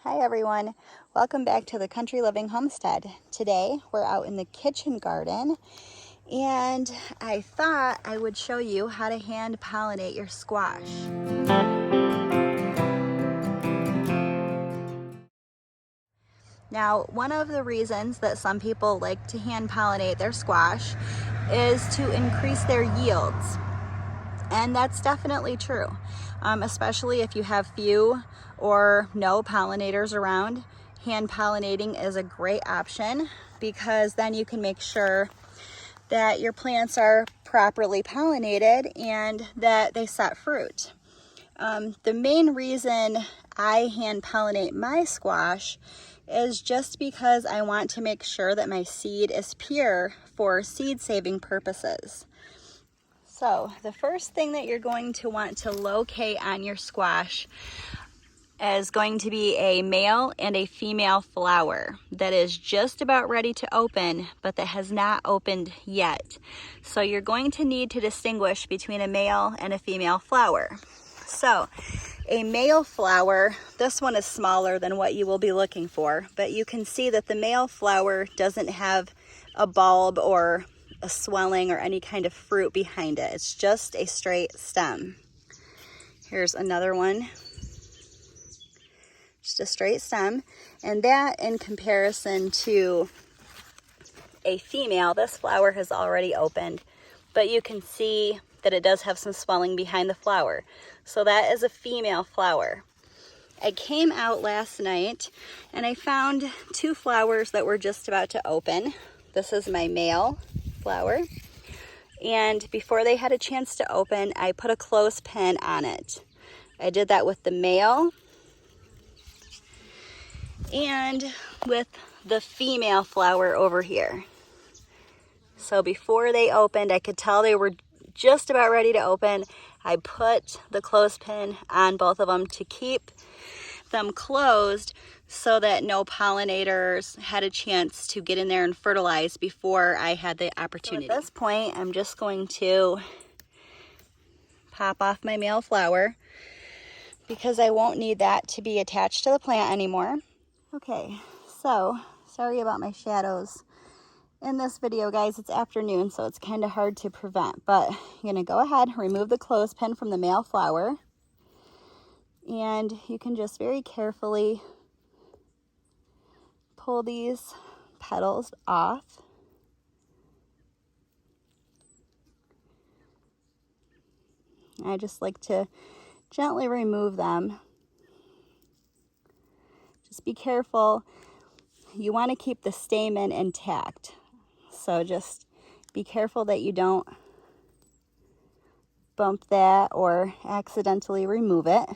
Hi everyone, welcome back to the Country Living Homestead. Today we're out in the kitchen garden and I thought I would show you how to hand pollinate your squash. Now, one of the reasons that some people like to hand pollinate their squash is to increase their yields. And that's definitely true, especially if you have few or no pollinators around. Hand pollinating is a great option because then you can make sure that your plants are properly pollinated and that they set fruit. The main reason I hand pollinate my squash is just because I want to make sure that my seed is pure for seed saving purposes. So the first thing that you're going to want to locate on your squash is going to be a male and a female flower that is just about ready to open, but that has not opened yet. So you're going to need to distinguish between a male and a female flower. So a male flower, this one is smaller than what you will be looking for, but you can see that the male flower doesn't have a bulb or a swelling or any kind of fruit behind it. It's just a straight stem. Here's another one, just a straight stem. And that, in comparison to a female, this flower has already opened, but you can see that it does have some swelling behind the flower. So that is a female flower. I came out last night and I found two flowers that were just about to open. This is my male flower, and before they had a chance to open, I put a clothespin on it. I did that with the male and with the female flower over here. So before they opened, I could tell they were just about ready to open. I put the clothespin on both of them to keep them closed so that no pollinators had a chance to get in there and fertilize before I had the opportunity. So at this point, I'm just going to pop off my male flower because I won't need that to be attached to the plant anymore. Okay, so sorry about my shadows in this video, guys. It's afternoon, so it's kind of hard to prevent, but I'm gonna go ahead and remove the clothespin from the male flower. And you can just very carefully pull these petals off. I just like to gently remove them. Just be careful. You want to keep the stamen intact. So just be careful that you don't bump that or accidentally remove it.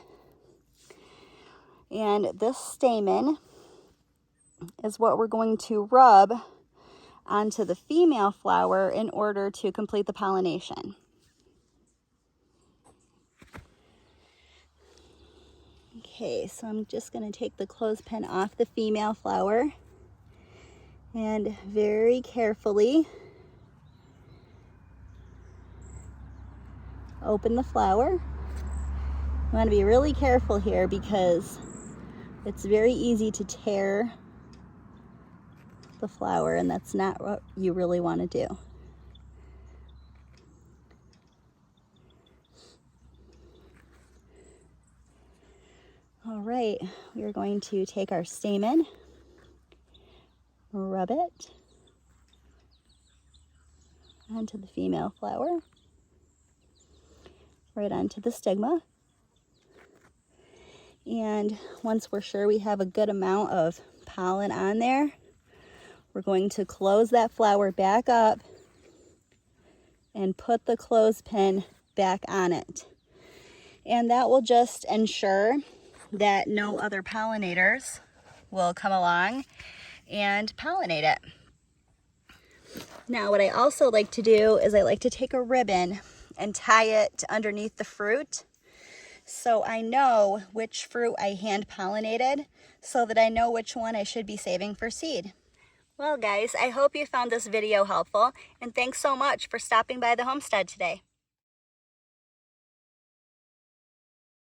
And this stamen is what we're going to rub onto the female flower in order to complete the pollination. Okay, so I'm just going to take the clothespin off the female flower and very carefully open the flower. You want to be really careful here because it's very easy to tear the flower, and that's not what you really want to do. All right, we are going to take our stamen, rub it onto the female flower, right onto the stigma. And once we're sure we have a good amount of pollen on there, we're going to close that flower back up and put the clothespin back on it. And that will just ensure that no other pollinators will come along and pollinate it. Now, what I also like to do is I like to take a ribbon and tie it underneath the fruit, so I know which fruit I hand pollinated, so that I know which one I should be saving for seed. Well guys, I hope you found this video helpful, and thanks so much for stopping by the homestead today.